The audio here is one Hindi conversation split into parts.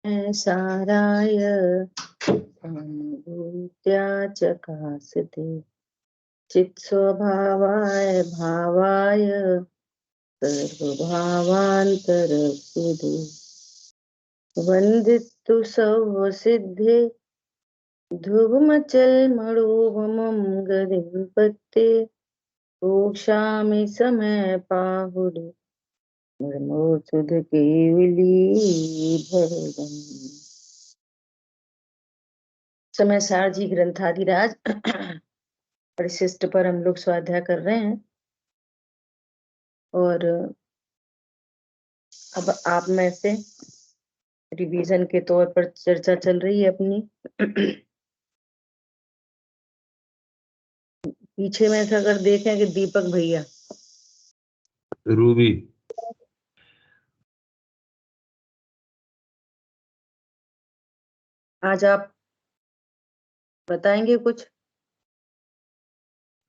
साराय अनुभूत्या चकासते चित्स्वभावाय भावाय सर्वभावान्तरसिद्धे वन्दितु सर्वसिद्धे ध्रुवमचलमणोममं गतिं पत्ते घोषामि समय पाहुरे नमोस्तुत केवली भगवन्। समय सारजी ग्रंथाधिराज परिशिष्ट पर हम लोग स्वाध्याय कर रहे हैं और अब आप में से रिवीजन के तौर पर चर्चा चल रही है अपनी। पीछे में से अगर देखें कि दीपक भैया रूबी आज आप बताएंगे कुछ?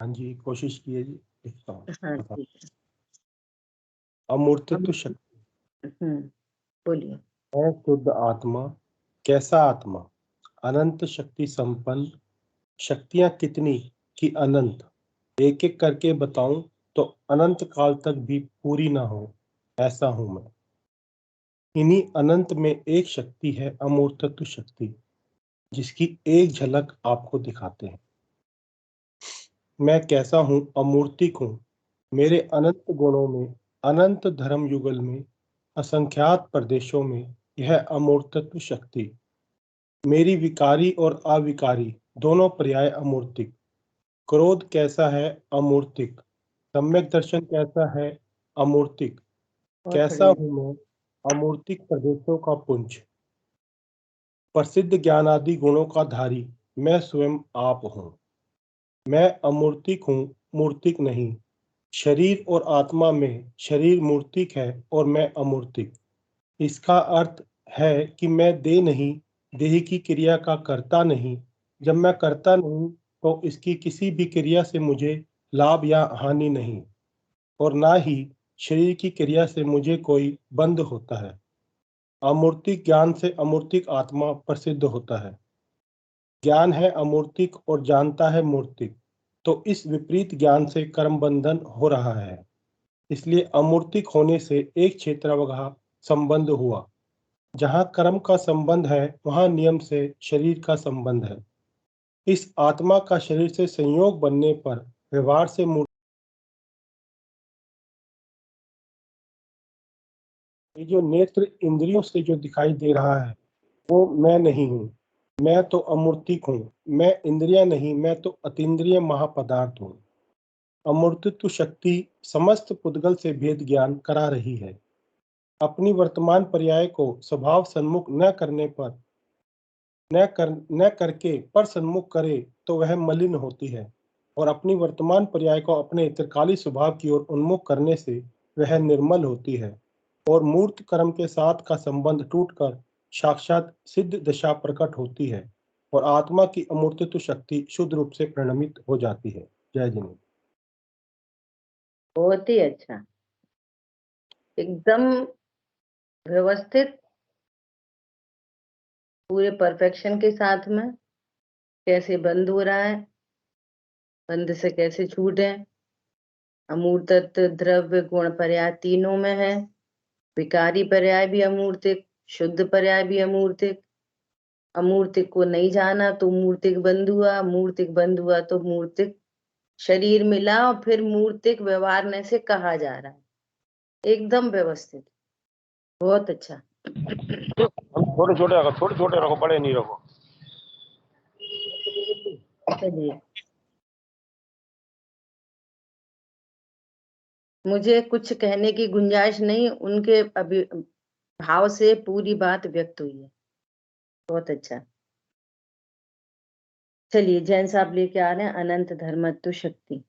हाँ जी, कोशिश कीजिए जी। हाँ ठीक है। अमूर्तत्व शक्ति। बोलिए। है शुद्ध आत्मा। कैसा आत्मा? अनंत शक्ति संपन्न। शक्तियां कितनी कि अनंत? एक एक करके बताऊं तो अनंत काल तक भी पूरी ना हो, ऐसा हूं मैं। इन्हीं अनंत में एक शक्ति है अमूर्तत्व शक्ति, जिसकी एक झलक आपको दिखाते हैं। मैं कैसा हूं? अमूर्तिक हूं। मेरे अनंत गुणों में, अनंत धर्म युगल में, असंख्यात प्रदेशों में यह अमूर्तत्व शक्ति। मेरी विकारी और अविकारी दोनों पर्याय अमूर्तिक। क्रोध कैसा है? अमूर्तिक। सम्यक दर्शन कैसा है? अमूर्तिक। कैसा हूं मैं? अमूर्तिक प्रदेशों का पुंज। प्रसिद्ध ज्ञान आदि गुणों का धारी मैं स्वयं आप हूं। मैं अमूर्तिक हूं, मूर्तिक नहीं। शरीर और आत्मा में शरीर मूर्तिक है और मैं अमूर्तिक। इसका अर्थ है कि मैं देह नहीं, देह की क्रिया का करता नहीं। जब मैं करता नहीं तो इसकी किसी भी क्रिया से मुझे लाभ या हानि नहीं, और ना ही शरीर की क्रिया से मुझे कोई बंध होता है। अमूर्तिक ज्ञान से अमूर्तिक आत्मा प्रसिद्ध होता है। ज्ञान है अमूर्तिक और जानता है मूर्तिक, तो इस विपरीत ज्ञान से कर्म बंधन हो रहा है। इसलिए अमूर्तिक होने से एक क्षेत्रवगह संबंध हुआ। जहाँ कर्म का संबंध है वहाँ नियम से शरीर का संबंध है। इस आत्मा का शरीर से संयोग बनने पर व्यवहार से ये जो नेत्र इंद्रियों से जो दिखाई दे रहा है वो मैं नहीं हूँ। मैं तो अमूर्तिक हूँ। मैं इंद्रियां नहीं, मैं तो अतीन्द्रिय महापदार्थ हूँ। अमूर्तित्व शक्ति समस्त पुद्गल से भेद ज्ञान करा रही है। अपनी वर्तमान पर्याय को स्वभाव सन्मुख न करने पर, न करके पर सन्मुख करे तो वह मलिन होती है, और अपनी वर्तमान पर्याय को अपने त्रिकाली स्वभाव की ओर उन्मुख करने से वह निर्मल होती है, और मूर्त कर्म के साथ का संबंध टूटकर साक्षात सिद्ध दशा प्रकट होती है, और आत्मा की अमूर्तित्व शक्ति शुद्ध रूप से परिणमित हो जाती है। जय जिनेन्द्र। बहुत ही अच्छा, एकदम व्यवस्थित, पूरे परफेक्शन के साथ में। कैसे बंद हो रहा है, बंद से कैसे छूटे। अमूर्तत्व द्रव्य गुण पर्याय तीनों में है। विकारी पर्याय भी अमूर्तिक, शुद्ध पर्याय भी अमूर्तिक। अमूर्तिक को नहीं जाना तो मूर्तिक बंद हुआ, मूर्तिक बंद हुआ तो मूर्तिक शरीर मिला, और फिर मूर्तिक व्यवहारने से कहा जा रहा है। एकदम व्यवस्थित, बहुत अच्छा। छोटे छोटे रखो, बड़े नहीं रखो। चलिए, मुझे कुछ कहने की गुंजाइश नहीं, उनके भाव से पूरी बात व्यक्त हुई है। बहुत अच्छा। चलिए, जैन साहब लेके आ रहे हैं अनंत धर्मत्व शक्ति।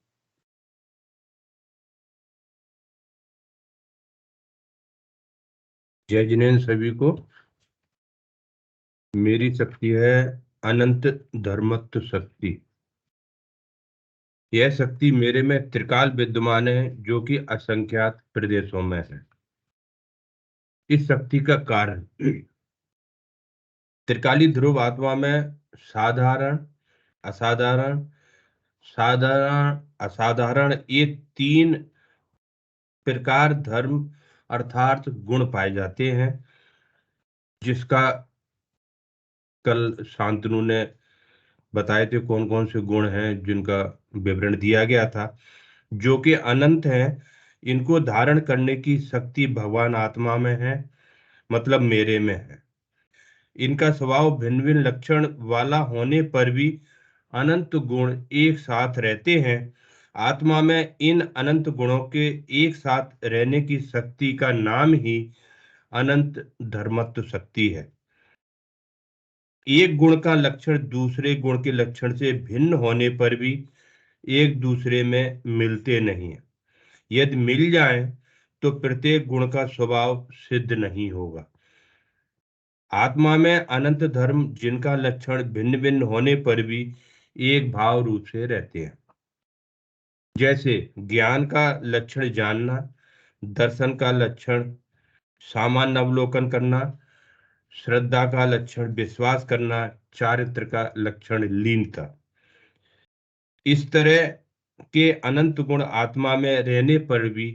जय जिनेन्द्र सभी को। मेरी शक्ति है अनंत धर्मत्व शक्ति। यह शक्ति मेरे में त्रिकाल विद्यमान है, जो कि असंख्यात प्रदेशों में है। इस शक्ति का कारण त्रिकाली ध्रुव आत्मा में साधारण, असाधारण, साधारण, असाधारण, ये 3 प्रकार धर्म अर्थात गुण पाए जाते हैं, जिसका कल शांतनु ने बताए थे कौन कौन से गुण हैं, जिनका विवरण दिया गया था, जो कि अनंत हैं। इनको धारण करने की शक्ति भगवान आत्मा में है, मतलब मेरे में है। इनका स्वभाव भिन्न भिन्न लक्षण वाला होने पर भी अनंत गुण एक साथ रहते हैं। आत्मा में इन अनंत गुणों के एक साथ रहने की शक्ति का नाम ही अनंत धर्मत्व शक्ति है। एक गुण का लक्षण दूसरे गुण के लक्षण से भिन्न होने पर भी एक दूसरे में मिलते नहीं है। यदि मिल जाए तो प्रत्येक गुण का स्वभाव सिद्ध नहीं होगा। आत्मा में अनंत धर्म जिनका लक्षण भिन्न भिन्न होने पर भी एक भाव रूप से रहते हैं। जैसे ज्ञान का लक्षण जानना, दर्शन का लक्षण सामान्य अवलोकन करना, श्रद्धा का लक्षण विश्वास करना, चारित्र का लक्षण लीनता। इस तरह के अनंत गुण आत्मा में रहने पर भी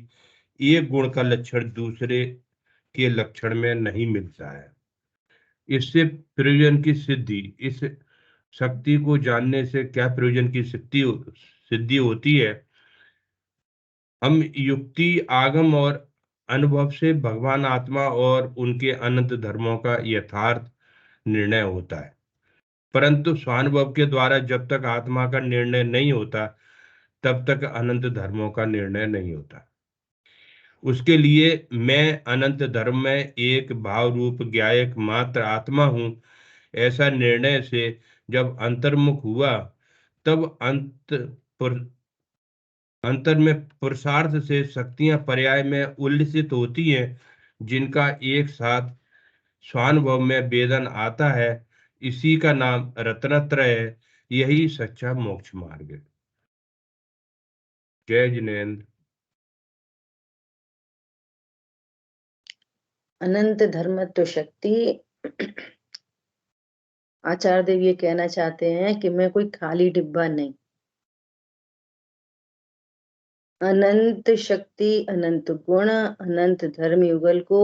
एक गुण का लक्षण दूसरे के लक्षण में नहीं मिलता है। इससे प्रयोजन की सिद्धि, इस शक्ति को जानने से क्या प्रयोजन की सिद्धि होती है? हम युक्ति, आगम और अनुभव से भगवान आत्मा और उनके अनंत धर्मों का यथार्थ निर्णय होता है, परंतु स्वानुभव के द्वारा जब तक आत्मा का निर्णय नहीं होता तब तक अनंत धर्मों का निर्णय नहीं होता। उसके लिए मैं अनंत धर्म में एक भाव रूप ज्ञायक मात्र आत्मा हूं, ऐसा निर्णय से जब अंतर्मुख हुआ, तब अंतर में पुरुषार्थ से शक्तियां पर्याय में उल्लिसित होती हैं, जिनका एक साथ स्वानुभव में वेदन आता है। इसी का नाम रत्नत्रय है। यही सच्चा मोक्ष मार्ग है। जय जिनेन्द्र। अनंत धर्मत्व शक्ति। आचार्य देव ये कहना चाहते हैं कि मैं कोई खाली डिब्बा नहीं। अनंत शक्ति, अनंत गुण, अनंत धर्म युगल को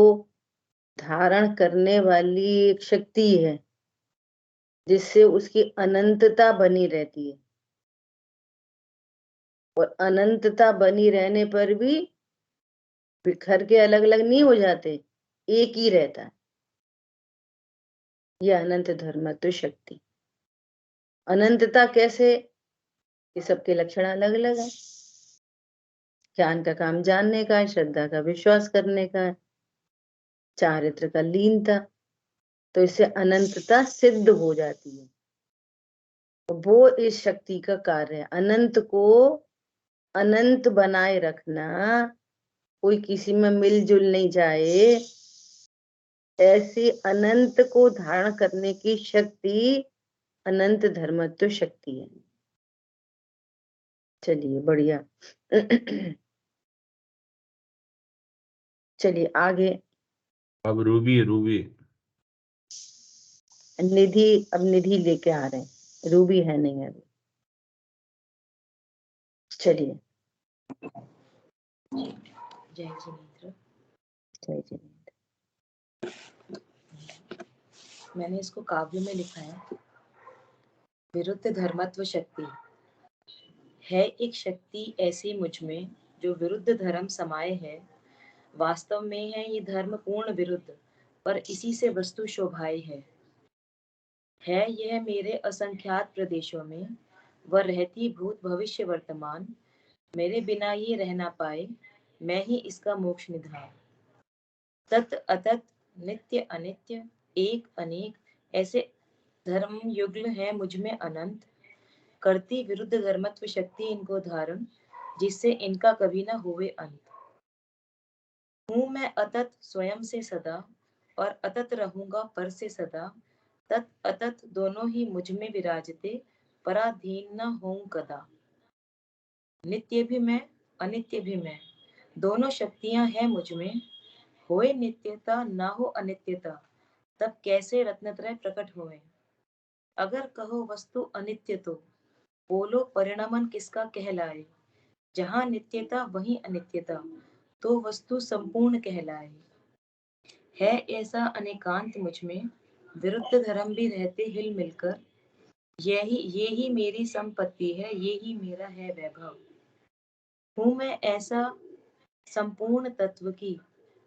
धारण करने वाली एक शक्ति है, जिससे उसकी अनंतता बनी रहती है। और अनंतता बनी रहने पर भी बिखर के अलग अलग नहीं हो जाते, एक ही रहता है। यह अनंत धर्मत्व शक्ति। अनंतता कैसे? ये सबके लक्षण अलग अलग है। ज्ञान का काम जानने का है, श्रद्धा का विश्वास करने का है, चारित्र का लीनता। तो इससे अनंतता सिद्ध हो जाती है। वो इस शक्ति का कार्य है, अनंत को अनंत बनाए रखना। कोई किसी में मिलजुल नहीं जाए, ऐसी अनंत को धारण करने की शक्ति अनंत धर्मत्व शक्ति है। चलिए बढ़िया। चलिए आगे। अब रूबी निधि, अब निधि लेके आ रहे हैं, रूबी है नहीं अभी। चलिए। जय जिनेन्द्र। जय जिनेन्द्र। मैंने इसको काव्य में लिखा है। विरुद्ध धर्मत्व शक्ति है एक शक्ति ऐसी मुझ में जो विरुद्ध धर्म समाये है। वास्तव में है ये धर्म पूर्ण विरुद्ध, पर इसी से वस्तु शोभाई है। यह मेरे असंख्यात प्रदेशों में, वह रहती भूत भविष्य वर्तमान। मेरे बिना ये रह ना पाए, मैं ही इसका मोक्ष निधान। तत् अतत्, नित्य अनित्य, एक अनेक, ऐसे धर्म युगल है मुझ में अनंत। करती विरुद्ध धर्मत्व शक्ति इनको धारण, जिससे इनका कभी न हुए अंत। हूँ मैं अतत स्वयं से सदा, और अतत रहूंगा पर से सदा। तत् अतत दोनों ही मुझ में विराजते, पराधीन न होऊं कदा। नित्य भी मैं, अनित्य भी मैं, दोनों शक्तियां हैं मुझ में। होए नित्यता ना हो अनित्यता, तब कैसे रत्नत्रय प्रकट हुए। अगर कहो वस्तु अनित्य तो बोलो परिणमन किसका कहलाए। जहाँ नित्यता वहीं अनित्यता तो वस्तु संपूर्ण कहलाए। है ऐसा अनेकांत मुझ में विरुद्ध धर्म भी रहते हिल मिलकर। ये ही मेरी संपत्ति है, ये ही मेरा है वैभव। हूँ मैं ऐसा संपूर्ण तत्व की,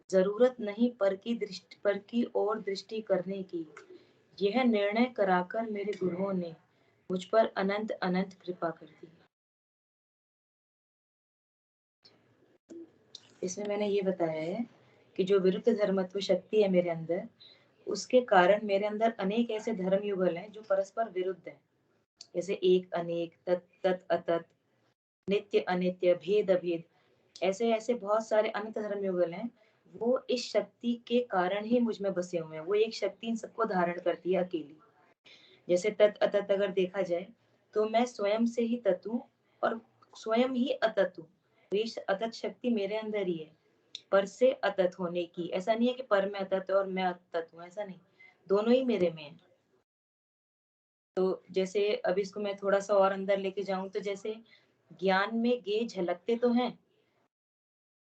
जरूरत नहीं पर की ओर दृष्टि करने की। यह निर्णय कराकर मेरे गुरुओं ने मुझ पर अनंत अनंत कृपा कर दी। इसमें मैंने ये बताया है कि जो विरुद्ध धर्मत्व शक्ति है मेरे अंदर, उसके कारण मेरे अंदर अनेक ऐसे धर्म युगल हैं जो परस्पर विरुद्ध हैं। जैसे एक अनेक, तत् तत् अतत्, नित्य अनित्य, भेद अभेद, ऐसे ऐसे बहुत सारे अनंत धर्म युगल हैं। वो इस शक्ति के कारण ही मुझ में बसे हुए हैं। वो एक शक्ति इन सबको धारण करती है अकेली। जैसे तत् अतत् अगर देखा जाए तो मैं स्वयं से ही तत् हूँ और स्वयं ही अतत् हूँ। ये अतत् शक्ति मेरे अंदर ही है, पर से अतत् होने की। ऐसा नहीं है कि पर में अतत् और मैं अतत् हूँ, ऐसा नहीं, दोनों ही मेरे में है। तो जैसे अब इसको मैं थोड़ा सा और अंदर लेके जाऊं तो जैसे ज्ञान में गे झलकते तो हैं,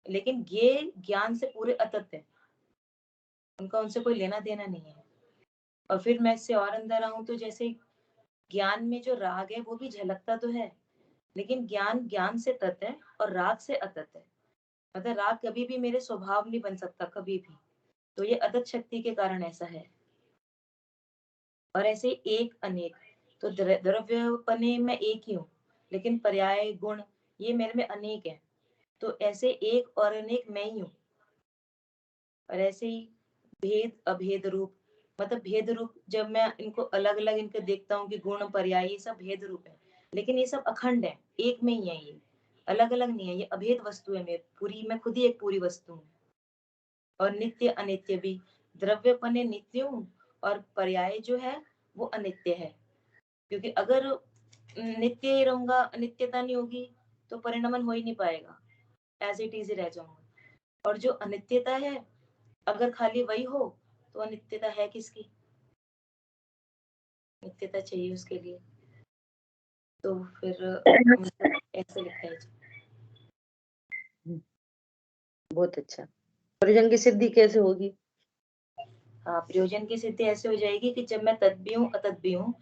लेकिन गे ज्ञान से पूरे अतत है, उनका उनसे कोई लेना देना नहीं है। और फिर मैं इससे और अंदर आऊं तो जैसे ज्ञान में जो राग है वो भी झलकता तो है, लेकिन ज्ञान ज्ञान से तत् है और राग से अतत है। मतलब राग कभी भी मेरे स्वभाव नहीं बन सकता कभी भी। तो ये अतत शक्ति के कारण ऐसा है। और ऐसे एक अनेक, तो द्रव्यपने में एक ही हूँ, लेकिन पर्याय गुण ये मेरे में अनेक है। तो ऐसे एक और अनेक मैं ही हूँ। और ऐसे ही भेद अभेद रूप, मतलब भेद रूप जब मैं इनको अलग अलग इनके देखता हूँ कि गुण पर्याय ये सब भेद रूप है, लेकिन ये सब अखंड है, एक में ही है, ये अलग अलग नहीं है, ये अभेद वस्तु है। मैं पूरी, मैं खुद ही एक पूरी वस्तु हूँ। और नित्य अनित्य भी, द्रव्यपने नित्य हूँ और पर्याय जो है वो अनित्य है। क्योंकि अगर नित्य ही रहूंगा, अनित्यता नहीं होगी, तो परिणमन हो ही नहीं पाएगा, एज इट इज ही रह जाऊंगा। और जो अनित्यता है, अगर खाली वही हो तो अनित्यता है किसकी, नित्यता चाहिए उसके लिए। तो फिर मतलब ऐसे लिखा है। बहुत अच्छा। प्रयोजन की सिद्धि कैसे होगी? हाँ, प्रयोजन की सिद्धि ऐसे हो जाएगी कि जब मैं तत् भी हूँ अतत् भी हूँ,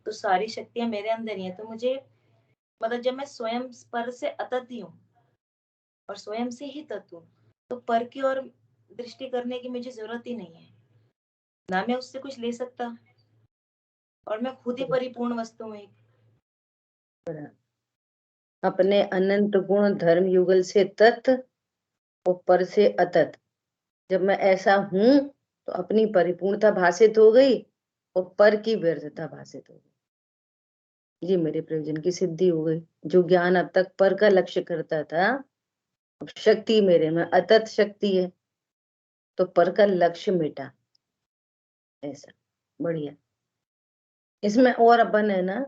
तो सारी शक्तियां मेरे अंदर ही है। तो मुझे मतलब जब मैं स्वयं पर से अतत् ही हूँ और स्वयं से ही तत् हूँ, तो पर की ओर दृष्टि करने की मुझे जरूरत ही नहीं है, ना मैं उससे कुछ ले सकता, और मैं खुद ही परिपूर्ण वस्तु हूँ एक। अपने अनंत गुण धर्म युगल से तत् और पर से अतत्, जब मैं ऐसा हूं तो अपनी परिपूर्णता भाषित हो गई और पर की व्यर्थता भाषित हो गई। ये मेरे प्रयोजन की सिद्धि हो गई। जो ज्ञान अब तक पर का लक्ष्य करता था, अब शक्ति मेरे में अतत् शक्ति है, तो पर का लक्ष्य मिटा। ऐसा बढ़िया। इसमें और अपन है ना,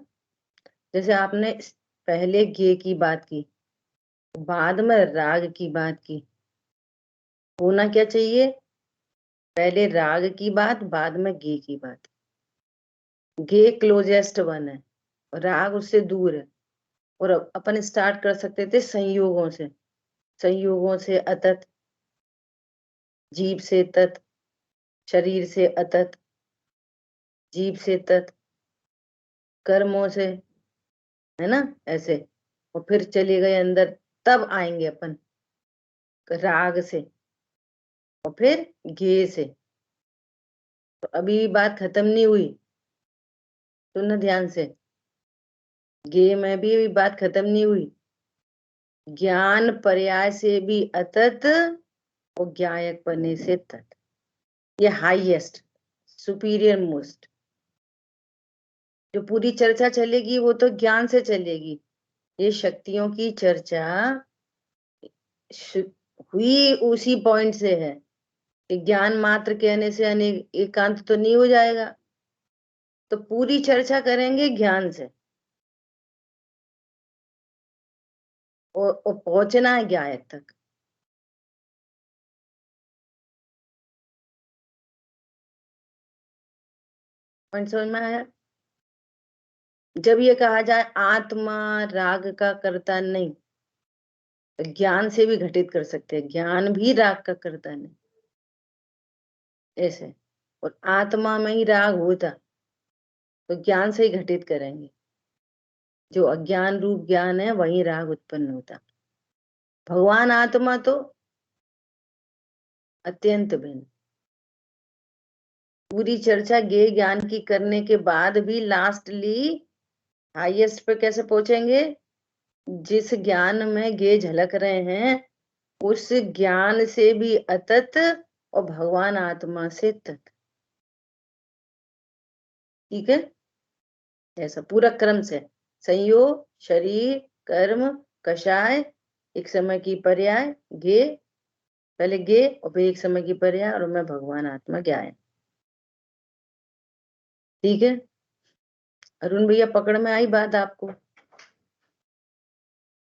जैसे आपने पहले गे की बात की, बाद में राग की बात की। होना क्या चाहिए? पहले राग की बात, बाद में गे की बात। गे क्लोजेस्ट वन है, राग उससे दूर है। और अपन स्टार्ट कर सकते थे संयोगों से। संयोगों से अतत, जीव से तत्, शरीर से अतत, जीव से तत्, कर्मों से, है ना, ऐसे। और फिर चले गए अंदर, तब आएंगे अपन राग से और फिर गे से। तो अभी बात खत्म नहीं हुई, सुनना ध्यान से। गे में भी अभी बात खत्म नहीं हुई। ज्ञान पर्याय से भी अतत और ज्ञायक पने से तत्, ये हाईएस्ट सुपीरियर मोस्ट। जो पूरी चर्चा चलेगी वो तो ज्ञान से चलेगी। ये शक्तियों की चर्चा हुई उसी पॉइंट से है कि ज्ञान मात्र कहने से अनेक एकांत तो नहीं हो जाएगा। तो पूरी चर्चा करेंगे ज्ञान से और पहुंचना है ज्ञायक तक। पॉइंट समझ में आया? जब ये कहा जाए आत्मा राग का कर्ता नहीं, तो ज्ञान से भी घटित कर सकते हैं, ज्ञान भी राग का कर्ता नहीं ऐसे, और आत्मा में ही राग होता तो ज्ञान से ही घटित करेंगे, जो अज्ञान रूप ज्ञान है वही राग उत्पन्न होता। भगवान आत्मा तो अत्यंत भिन्न। पूरी चर्चा ज्ञेय ज्ञान की करने के बाद भी लास्टली हाईएस्ट पे कैसे पहुंचेंगे? जिस ज्ञान में ज्ञेय झलक रहे हैं उस ज्ञान से भी अतत और भगवान आत्मा से तत्। ठीक है, ऐसा पूरा क्रम से संयोग, शरीर, कर्म, कषाय, एक समय की पर्याय ज्ञेय, पहले ज्ञेय और फिर एक समय की पर्याय और मैं भगवान आत्मा ज्ञाय। ठीक है अरुण भैया, पकड़ में आई बात आपको?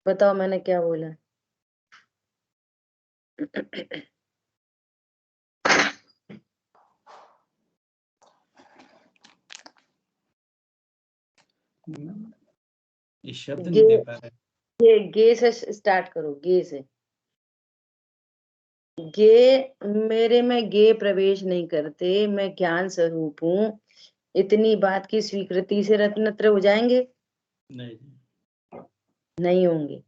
बताओ मैंने क्या बोला? ये शब्द नहीं दे पा रहे। गे से स्टार्ट करो, गे से। गे मेरे में गे प्रवेश नहीं करते, मैं ज्ञान स्वरूप हूँ, इतनी बात की स्वीकृति से रत्नत्र हो जाएंगे? नहीं होंगे।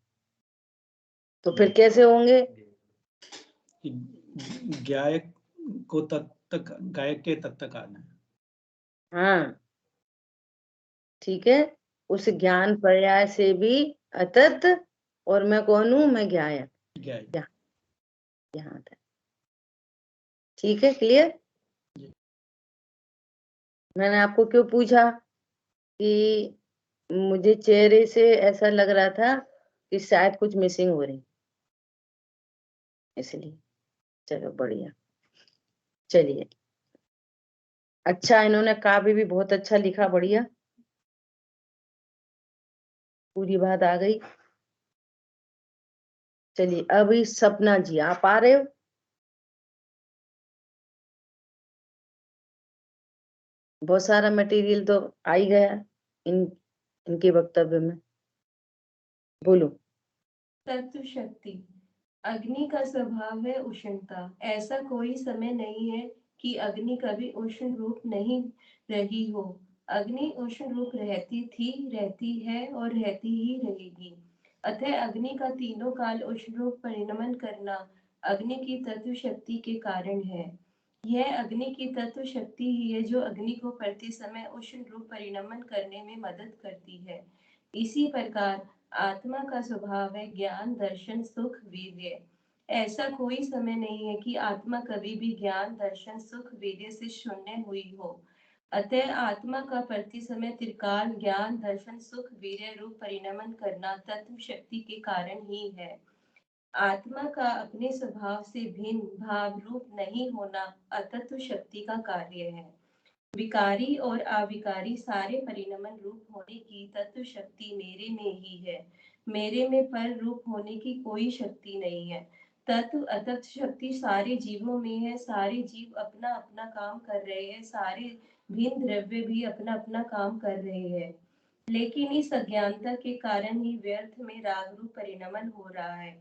तो फिर कैसे होंगे? गायक को तत्व, गायक के तत्व का आना। हाँ ठीक है, उस ज्ञान पर्याय से भी अतत, और मैं कौन हूं? मैं ज्ञायक। यहाँ तक ठीक है, क्लियर? मैंने आपको क्यों पूछा कि मुझे चेहरे से ऐसा लग रहा था कि शायद कुछ मिसिंग हो रही, इसलिए। चलो बढ़िया, चलिए। अच्छा, इन्होंने काव्य भी बहुत अच्छा लिखा, बढ़िया, पूरी बात आ गई। चलिए अभी सपना जी आप आ रहे हो? बहुत सारा मटेरियल तो आ ही गया इनके वक्तव्य में, बोलो। तत्व शक्ति। अग्नि का स्वभाव है उष्णता। ऐसा कोई समय नहीं है कि अग्नि कभी उष्ण रूप नहीं रही हो। अग्नि उष्ण रूप रहती थी, रहती है और रहती ही रहेगी। अतः अग्नि का तीनों काल उष्ण रूप परिणमन करना अग्नि की तत्व शक्ति के कारण है। यह अग्नि की तत्व शक्ति ही है जो अग्नि को प्रति समय उष्ण रूप परिणमन करने में मदद करती है। इसी प्रकार आत्मा का स्वभाव है ज्ञान, दर्शन, सुख, वीर्य। ऐसा कोई समय नहीं है कि आत्मा कभी भी ज्ञान, दर्शन, सुख, वीर्य से शून्य हुई हो। अतः आत्मा का प्रति समय त्रिकाल ज्ञान, दर्शन, सुख, वीर्य रूप परिणमन करना तत्व शक्ति के कारण ही है। आत्मा का अपने स्वभाव से भिन्न भाव रूप नहीं होना अतत्व शक्ति का कार्य है। विकारी और अविकारी सारे परिणमन रूप होने की तत्व शक्ति मेरे में ही है। मेरे में पर रूप होने की कोई शक्ति नहीं है। तत्व अतत्व शक्ति सारे जीवों में है। सारे जीव अपना अपना काम कर रहे हैं। सारे भिन्न द्रव्य भी अपना अपना काम कर रहे हैं, लेकिन इस अज्ञानता के कारण ही व्यर्थ में राग रूप परिणमन हो रहा है।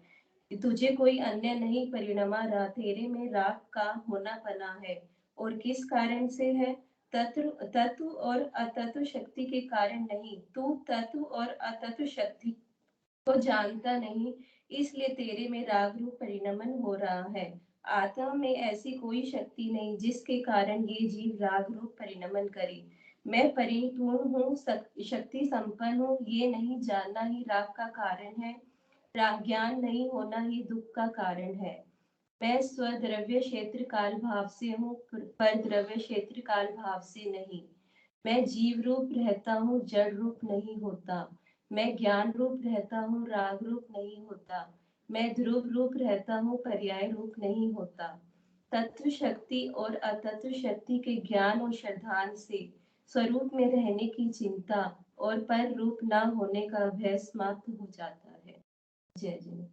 तुझे कोई अन्य नहीं परिणमा रहा, तेरे में राग का होना पना है। और किस कारण से है? तत्व और अतत्व शक्ति के कारण नहीं। तू तत्व और अतत्व शक्ति को जानता नहीं, इसलिए तेरे में राग रूप परिणमन हो रहा है। आत्मा में ऐसी कोई शक्ति नहीं जिसके कारण ये जीव राग रूप परिणमन करे। मैं परिपूर्ण हूँ, शक्ति संपन्न हूँ, ये नहीं जानना ही राग का कारण है। ज्ञान नहीं होना ही दुख का कारण है। मैं स्वद्रव्य क्षेत्र काल भाव से हूँ, पर द्रव्य क्षेत्र काल भाव से नहीं। मैं जीव रूप रहता हूँ, जड़ रूप नहीं होता। मैं ज्ञान रूप रहता हूँ, राग रूप नहीं होता। मैं ध्रुव रूप रहता हूँ, पर्याय रूप नहीं होता। तत्व शक्ति और अतत्व शक्ति के ज्ञान और श्रद्धान से स्वरूप में रहने की चिंता और पर रूप न होने का भय समाप्त हो जाता है। जय जय।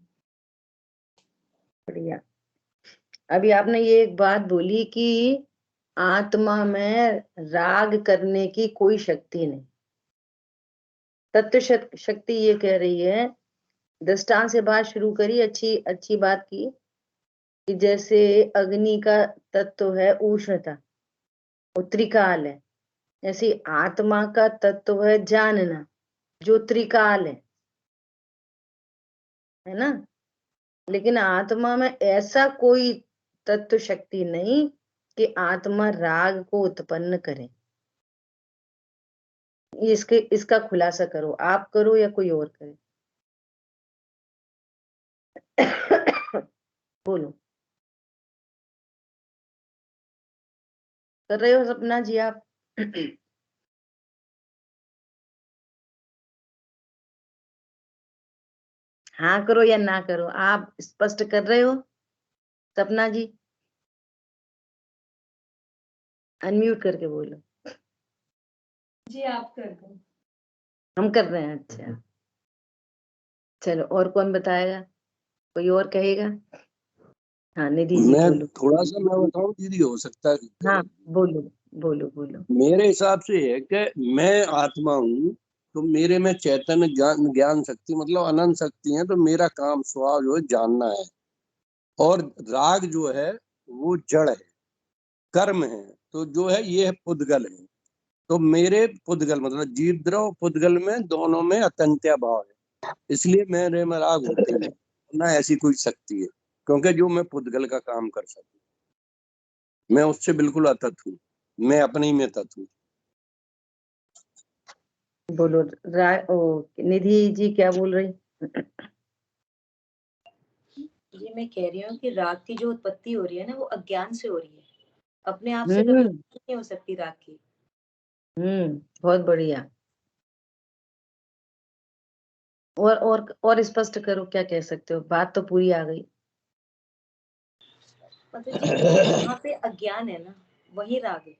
बढ़िया। अभी आपने ये एक बात बोली कि आत्मा में राग करने की कोई शक्ति नहीं। तत्व शक्ति ये कह रही है, दृष्टांत से बात शुरू करी, अच्छी बात की कि जैसे अग्नि का तत्व है उष्णता, वो त्रिकाल है, ऐसे आत्मा का तत्व है जानना, जो त्रिकाल है ना। लेकिन आत्मा में ऐसा कोई तत्व शक्ति नहीं कि आत्मा राग को उत्पन्न करे। इसका खुलासा करो, आप करो या कोई और करे। बोलो, कर रहे हो सपना जी आप? हाँ करो या ना करो, आप स्पष्ट कर रहे हो सपना जी? अनम्यूट करके बोलो। जी आप कर दो। हम कर रहे हैं, अच्छा चलो। और कौन बताएगा, कोई और कहेगा? हाँ निधि जी मैं बोलो। थोड़ा सा मैं बताऊं दीदी, हो सकता है हाँ बोलो बोलो बोलो। मेरे हिसाब से है कि मैं आत्मा हूँ, तो मेरे में चैतन्य ज्ञान शक्ति मतलब अनंत शक्ति है, तो मेरा काम स्वभाव जो है जानना है। और राग जो है वो जड़ है, कर्म है, तो जो है ये है पुद्गल है। तो मेरे पुद्गल मतलब जीव द्रव पुद्गल में दोनों में अतंत्या भाव है, इसलिए मेरे में राग होते ही नहीं ना ऐसी कोई शक्ति है, क्योंकि जो मैं पुद्गल का काम कर सकूं, मैं उससे बिल्कुल अतत हूँ, मैं अपने ही में तत्व हूँ। बोलो निधि जी क्या बोल रही? जी मैं कह रही हूँ कि राग की जो उत्पत्ति हो रही है ना, वो अज्ञान से हो रही है, अपने आप से कभी नहीं हो सकती राग की। बहुत बढ़िया। और स्पष्ट करो, क्या कह सकते हो? बात तो पूरी आ गई। मतलब जी जहाँ पे अज्ञान है ना, वही राग है।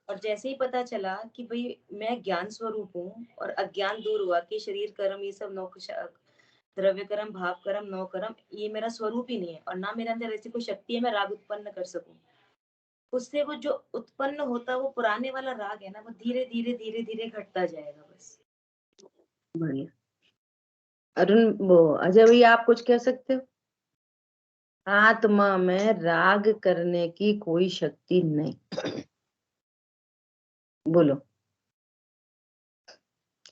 और जैसे ही पता चला कि भाई मैं ज्ञान स्वरूप हूँ और अज्ञान दूर हुआ कि शरीर कर्म ये सब नौ द्रव्य कर्म भाव कर्म नौ कर्म ये मेरा स्वरूप ही नहीं है, और ना मेरे अंदर ऐसी कोई शक्ति है मैं राग उत्पन्न कर सकूं, उससे वो जो उत्पन्न होता वो पुराने वाला राग है ना, वो धीरे धीरे धीरे धीरे घटता जाएगा बस। बढ़िया। अरुण वो अजय भैया आप कुछ कह सकते हो? आत्मा में राग करने की कोई शक्ति नहीं। बोलो।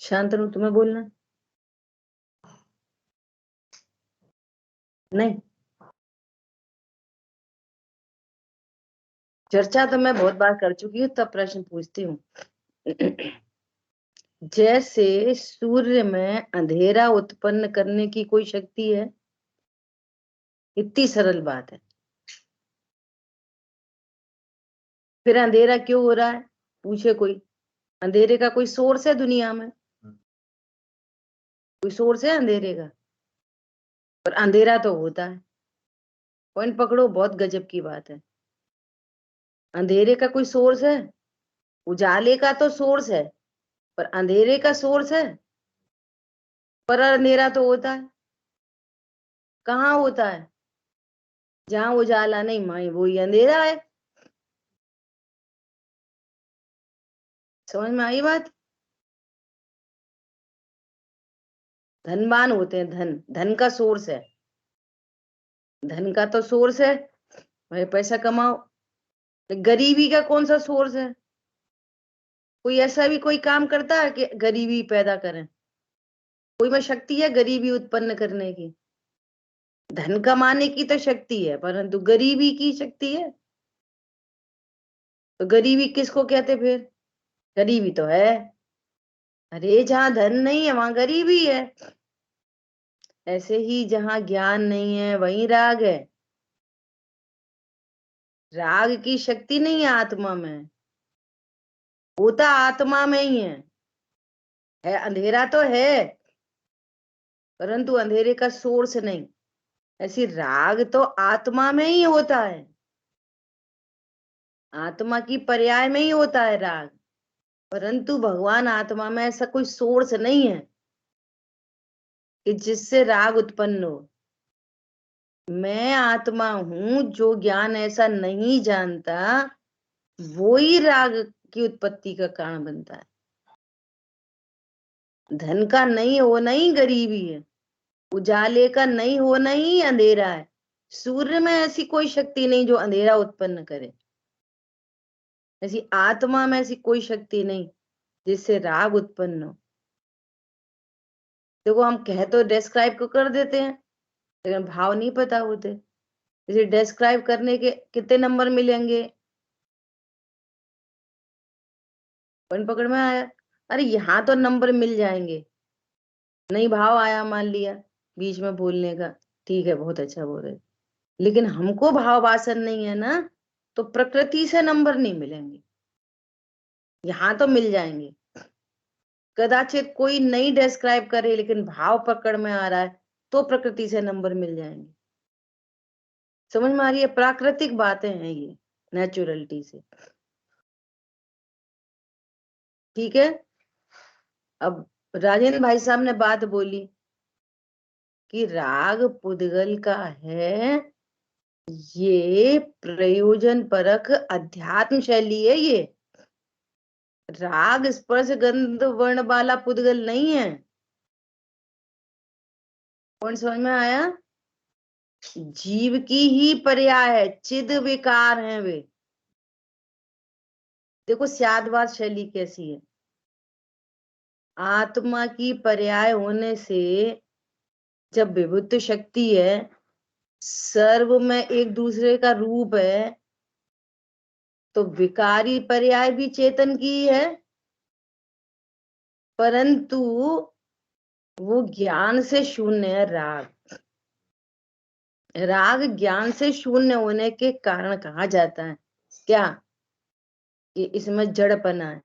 शांतनु तुम्हें बोलना नहीं? चर्चा तो मैं बहुत बार कर चुकी हूँ, तब प्रश्न पूछती हूँ। जैसे सूर्य में अंधेरा उत्पन्न करने की कोई शक्ति है, इतनी सरल बात है। फिर अंधेरा क्यों हो रहा है पूछे कोई? अंधेरे का कोई सोर्स है दुनिया में? कोई सोर्स है अंधेरे का? पर अंधेरा तो होता है। पॉइंट पकड़ो, बहुत गजब की बात है। अंधेरे का कोई सोर्स है? उजाले का तो सोर्स है, पर अंधेरे का सोर्स है? पर अंधेरा तो होता है। कहाँ होता है? जहां उजाला नहीं वहीं वही अंधेरा है। समझ में आई बात? धनवान होते हैं, धन का सोर्स है, धन का तो सोर्स है भाई, पैसा कमाओ। गरीबी का कौन सा सोर्स है? कोई ऐसा भी कोई काम करता है कि गरीबी पैदा करें? कोई में शक्ति है गरीबी उत्पन्न करने की? धन कमाने की तो शक्ति है, परंतु गरीबी की शक्ति है? तो गरीबी किसको कहते फिर? गरीबी तो है, अरे जहां धन नहीं है वहां गरीबी है। ऐसे ही जहां ज्ञान नहीं है वहीं राग है। राग की शक्ति नहीं है आत्मा में, होता आत्मा में ही है अंधेरा तो है, परंतु अंधेरे का सोर्स नहीं। ऐसी राग तो आत्मा में ही होता है, आत्मा की पर्याय में ही होता है राग, परंतु भगवान आत्मा में ऐसा कोई सोर्स नहीं है कि जिससे राग उत्पन्न हो। मैं आत्मा हूं, जो ज्ञान ऐसा नहीं जानता वो ही राग की उत्पत्ति का कारण बनता है। धन का नहीं होना ही गरीबी है, उजाले का नहीं होना ही अंधेरा है। सूर्य में ऐसी कोई शक्ति नहीं जो अंधेरा उत्पन्न करे, ऐसी आत्मा में ऐसी कोई शक्ति नहीं जिससे राग उत्पन्न हो। देखो हम कह तो डिस्क्राइब को कर देते हैं, लेकिन भाव नहीं पता होते। इसे डिस्क्राइब करने के कितने नंबर मिलेंगे? पन पकड़ में आया? अरे यहाँ तो नंबर मिल जाएंगे। नहीं भाव आया मान लिया बीच में बोलने का, ठीक है बहुत अच्छा बोल रहे, लेकिन हमको भाव वासन नहीं है ना, तो प्रकृति से नंबर नहीं मिलेंगे। यहाँ तो मिल जाएंगे, कदाचित कोई नहीं डिस्क्राइब करे लेकिन भाव पकड़ में आ रहा है तो प्रकृति से नंबर मिल जाएंगे। समझ में आ रही है? प्राकृतिक बातें हैं ये, नेचुरलिटी से। ठीक है। अब राजेंद्र भाई साहब ने बात बोली कि राग पुद्गल का है, ये प्रयोजन परक अध्यात्म शैली है। ये राग स्पर्श गंध वर्ण वाला पुद्गल नहीं है। कौन समझ में आया? जीव की ही पर्याय है, चिद विकार है वे। देखो स्यादवाद शैली कैसी है। आत्मा की पर्याय होने से जब विभुत शक्ति है, सर्व में एक दूसरे का रूप है, तो विकारी पर्याय भी चेतन की है, परंतु वो ज्ञान से शून्य है। राग, राग ज्ञान से शून्य होने के कारण कहा जाता है क्या कि इसमें जड़पना है।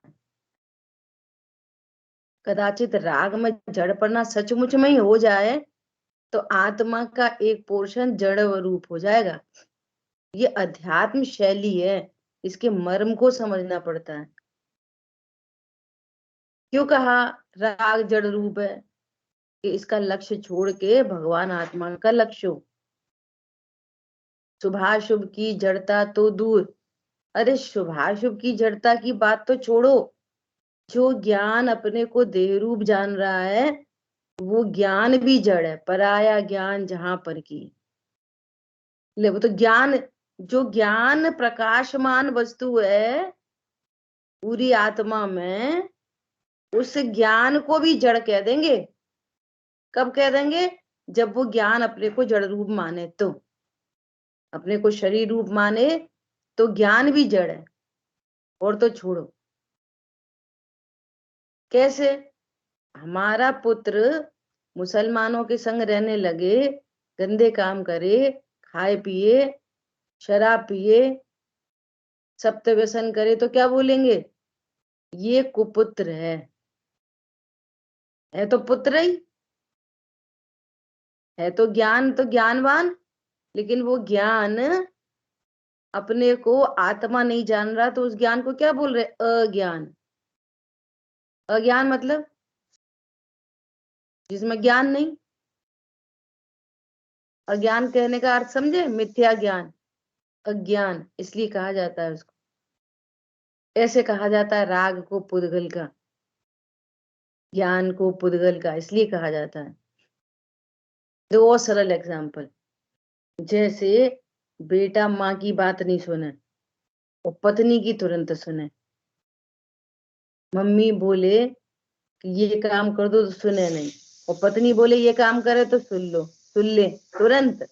कदाचित राग में जड़पना सचमुच में ही हो जाए तो आत्मा का एक पोर्शन जड़ रूप हो जाएगा। ये अध्यात्म शैली है, इसके मर्म को समझना पड़ता है। क्यों कहा राग जड़ रूप है? कि इसका लक्ष्य छोड़ के भगवान आत्मा का लक्ष्य हो। शुभाशुभ की जड़ता तो दूर, अरे शुभाशुभ की जड़ता की बात तो छोड़ो, जो ज्ञान अपने को देह रूप जान रहा है वो ज्ञान भी जड़ है। पराया ज्ञान जहां पर की ले, वो तो ज्ञान, जो ज्ञान प्रकाशमान वस्तु है पूरी आत्मा में, उस ज्ञान को भी जड़ कह देंगे। कब कह देंगे? जब वो ज्ञान अपने को जड़ रूप माने, तो अपने को शरीर रूप माने तो ज्ञान भी जड़ है। और तो छोड़ो, कैसे? हमारा पुत्र मुसलमानों के संग रहने लगे, गंदे काम करे, खाए पिए, शराब पिए, सप्त व्यसन करे, तो क्या बोलेंगे? ये कुपुत्र है तो पुत्र ही है, तो ज्ञान तो ज्ञानवान, लेकिन वो ज्ञान अपने को आत्मा नहीं जान रहा, तो उस ज्ञान को क्या बोल रहे? अज्ञान। अज्ञान मतलब जिसमें ज्ञान नहीं। अज्ञान कहने का अर्थ समझे? मिथ्या ज्ञान, अज्ञान, इसलिए कहा जाता है उसको। ऐसे कहा जाता है राग को पुद्गल का, ज्ञान को पुद्गल का, इसलिए कहा जाता है। दो और सरल एग्जाम्पल, जैसे बेटा माँ की बात नहीं सुने और पत्नी की तुरंत सुने। मम्मी बोले कि ये काम कर दो तो सुने नहीं, और पत्नी बोले ये काम करे तो सुन ले तुरंत,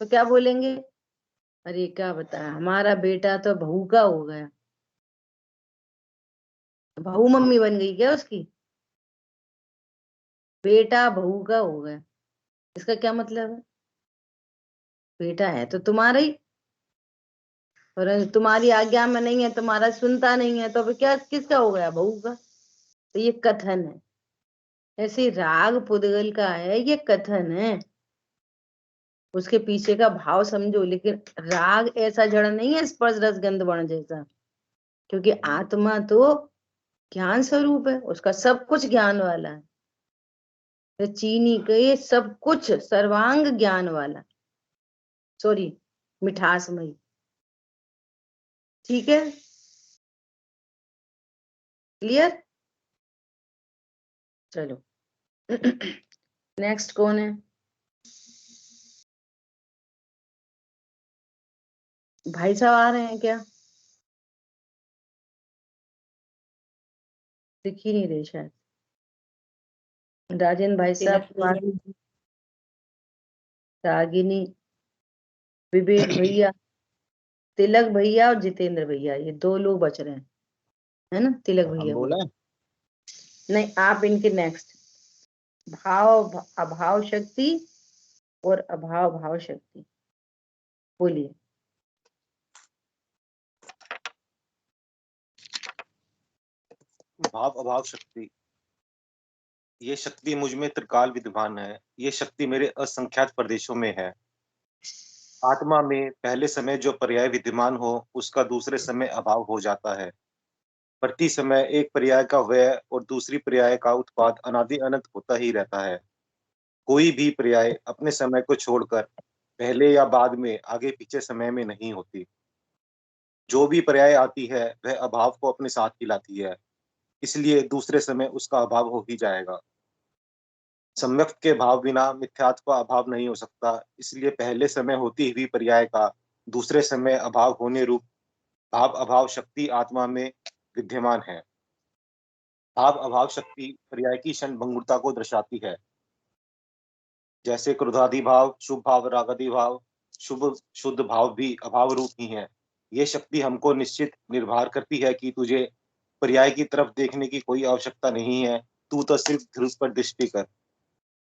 तो क्या बोलेंगे? अरे क्या बताया, हमारा बेटा तो बहू का हो गया। बहू मम्मी बन गई क्या उसकी? बेटा बहू का हो गया, इसका क्या मतलब है? बेटा है तो तुम्हारा ही, पर तुम्हारी आज्ञा में नहीं है, तुम्हारा सुनता नहीं है, तो फिर क्या किसका हो गया? बहू का। तो ये कथन है। ऐसे राग पुद्गल का है, ये कथन है, उसके पीछे का भाव समझो। लेकिन राग ऐसा जड़ नहीं है स्पर्श रस गंध वर्ण जैसा, क्योंकि आत्मा तो ज्ञान स्वरूप है, उसका सब कुछ ज्ञान वाला है। तो चीनी का ये सब कुछ सर्वांग ज्ञान वाला, सॉरी मिठासमयी। ठीक है, क्लियर? चलो नेक्स्ट कौन है? भाई साहब आ रहे हैं क्या? दिख ही नहीं रहे शायद। राजेंद्र भाई साहब, रागिनी, विवेक भैया, तिलक भैया और जितेंद्र भैया, ये 2 लोग बच रहे हैं, है ना? तिलक भैया बोला नहीं, आप इनके नेक्स्ट। भाव अभाव शक्ति और अभाव भाव शक्ति, बोलिए। भाव अभाव शक्ति। ये शक्ति मुझ में त्रिकाल विद्यमान है। ये शक्ति मेरे असंख्यात प्रदेशों में है। आत्मा में पहले समय जो पर्याय विद्यमान हो उसका दूसरे समय अभाव हो जाता है। प्रति समय एक पर्याय का व्यय और दूसरी पर्याय का उत्पाद अनादि अनंत होता ही रहता है। कोई भी पर्याय अपने समय को छोड़कर पहले या बाद में आगे पीछे समय में नहीं होती। जो भी पर्याय आती है वह अभाव को अपने साथ ही लाती है, इसलिए दूसरे समय उसका अभाव हो ही जाएगा। सम्यक के भाव बिना मिथ्यात्व का अभाव नहीं हो सकता, इसलिए पहले समय होती हुई पर्याय का दूसरे समय अभाव होने रूप भाव अभाव शक्ति आत्मा में विद्यमान है। भाव अभाव शक्ति पर्याय की क्षण भंगुरता को दर्शाती है। जैसे क्रोधादि भाव, शुभ भाव, रागादि भाव, शुभ शुद्ध भाव भी अभाव रूप ही है। ये शक्ति हमको निश्चित निर्भर करती है कि तुझे पर्याय की तरफ देखने की कोई आवश्यकता नहीं है, तू तो सिर्फ ध्रुव पर दृष्टि कर।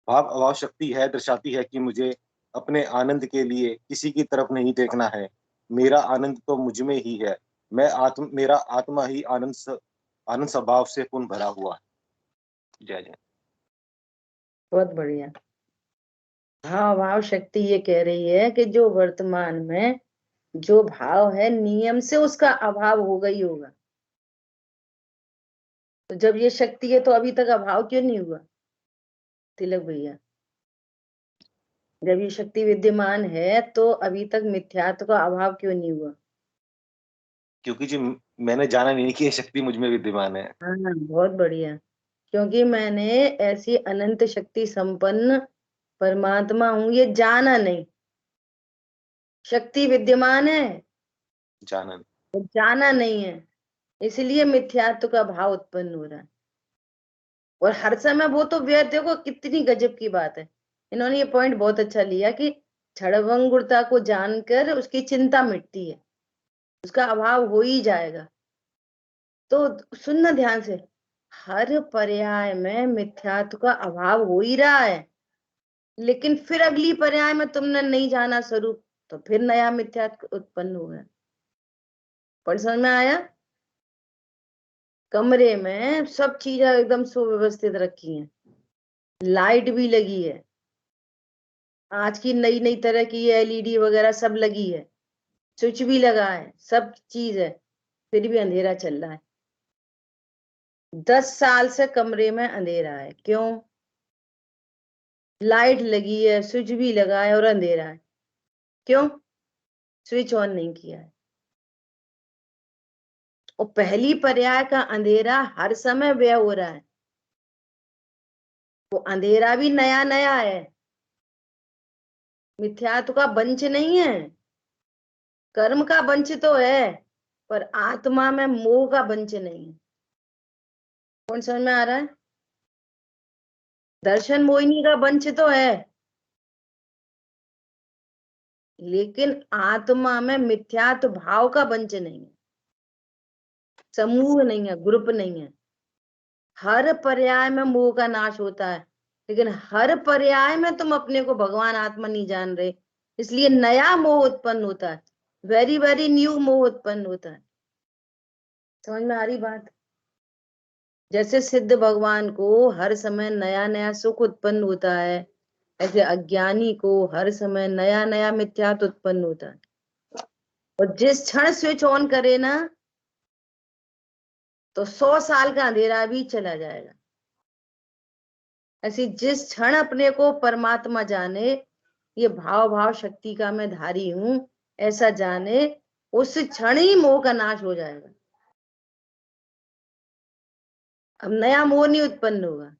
भाव अभाव शक्ति है दर्शाती है कि मुझे अपने आनंद के लिए किसी की तरफ नहीं देखना है। मेरा आनंद तो मुझ में ही है। मेरा आत्मा ही आनंद स्वभाव से पूर्ण भरा हुआ है। जय जय। बहुत बढ़िया। भाव भाव शक्ति ये कह रही है कि जो वर्तमान में जो भाव है नियम से उसका अभाव होगा ही होगा। तो जब ये शक्ति है तो अभी तक अभाव क्यों नहीं हुआ तिलक भैया? जब ये शक्ति विद्यमान है तो अभी तक मिथ्यात्व का अभाव क्यों नहीं हुआ? क्योंकि जी मैंने जाना नहीं कि ये शक्ति मुझ में विद्यमान है। हाँ, बहुत बढ़िया। क्योंकि मैंने ऐसी अनंत शक्ति संपन्न परमात्मा हूं ये जाना नहीं। शक्ति विद्यमान है, जाना नहीं। तो जाना नहीं है, इसलिए मिथ्यात्व का भाव उत्पन्न हो रहा है। और हर समय वो तो व्यर्थ, देखो कितनी गजब की बात है। इन्होंने ये पॉइंट बहुत अच्छा लिया कि क्षणभंगुरता को जानकर उसकी चिंता मिटती है, उसका अभाव हो ही जाएगा। तो सुनना ध्यान से, हर पर्याय में मिथ्यात्व का अभाव हो ही रहा है, लेकिन फिर अगली पर्याय में तुमने नहीं जाना स्वरूप, तो फिर नया मिथ्यात्व उत्पन्न हो गया। पर समझ में आया? कमरे में सब चीजें एकदम सुव्यवस्थित रखी हैं, लाइट भी लगी है, आज की नई नई तरह की एलईडी वगैरह सब लगी है, स्विच भी लगा है, सब चीज है, फिर भी अंधेरा चल रहा है। 10 साल से कमरे में अंधेरा है। क्यों? लाइट लगी है, स्विच भी लगा है और अंधेरा है। क्यों? स्विच ऑन नहीं किया है। और पहली पर्याय का अंधेरा हर समय व्यय हो रहा है, वो अंधेरा भी नया नया है, मिथ्यात्व का वंश नहीं है। कर्म का वंश तो है, पर आत्मा में मोह का वंश नहीं है। कौन समझ में आ रहा है? दर्शन मोहिनी का वंश तो है, लेकिन आत्मा में मिथ्यात्व भाव का वंश नहीं है, समूह नहीं है, ग्रुप नहीं है। हर पर्याय में मोह का नाश होता है, लेकिन हर पर्याय में तुम अपने को भगवान आत्मा नहीं जान रहे, इसलिए नया मोह उत्पन्न होता है, वेरी वेरी न्यू मोह उत्पन्न होता है। समझ में आ रही बात? जैसे सिद्ध भगवान को हर समय नया नया सुख उत्पन्न होता है, ऐसे अज्ञानी को हर समय नया नया मिथ्यात्व उत्पन्न होता है। और जिस क्षण स्विच ऑन करे ना, तो 100 साल का अंधेरा भी चला जाएगा। ऐसी जिस क्षण अपने को परमात्मा जाने, ये भाव भाव शक्ति का मैं धारी हूं ऐसा जाने, उस क्षण ही मोह का नाश हो जाएगा। अब नया मोह नहीं उत्पन्न होगा।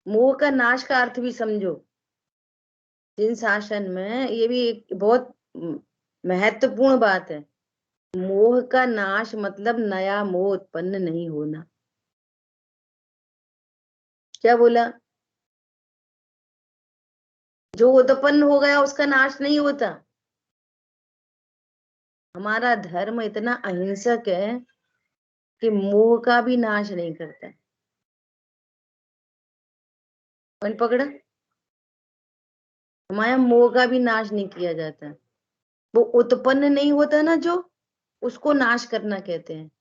मोह का नाश का अर्थ भी समझो। जिन शासन में ये भी एक बहुत महत्वपूर्ण बात है। मोह का नाश मतलब नया मोह उत्पन्न नहीं होना। क्या बोला? जो उत्पन्न हो गया उसका नाश नहीं होता। हमारा धर्म इतना अहिंसक है कि मोह का भी नाश नहीं करता। कौन पकड़ा? हमारा मोह का भी नाश नहीं किया जाता। वो उत्पन्न नहीं होता ना, जो उसको नाश करना कहते हैं।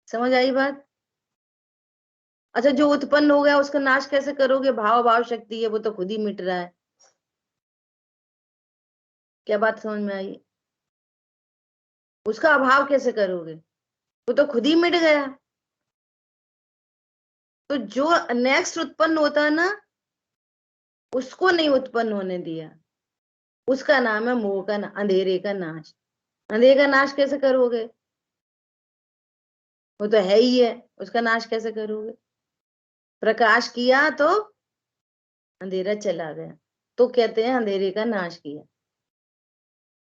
समझ आई बात? अच्छा, जो उत्पन्न हो गया उसका नाश कैसे करोगे? भाव भाव शक्ति है, वो तो खुद ही मिट रहा है। क्या बात समझ में आई? उसका अभाव कैसे करोगे? वो तो खुद ही मिट गया। तो जो नेक्स्ट उत्पन्न होता है ना, उसको नहीं उत्पन्न होने दिया, उसका नाम है मोह का अंधेरे का नाश। अंधेरे का नाश कैसे करोगे? वो तो है ही है, उसका नाश कैसे करोगे? प्रकाश किया तो अंधेरा चला गया, तो कहते हैं अंधेरे का नाश किया।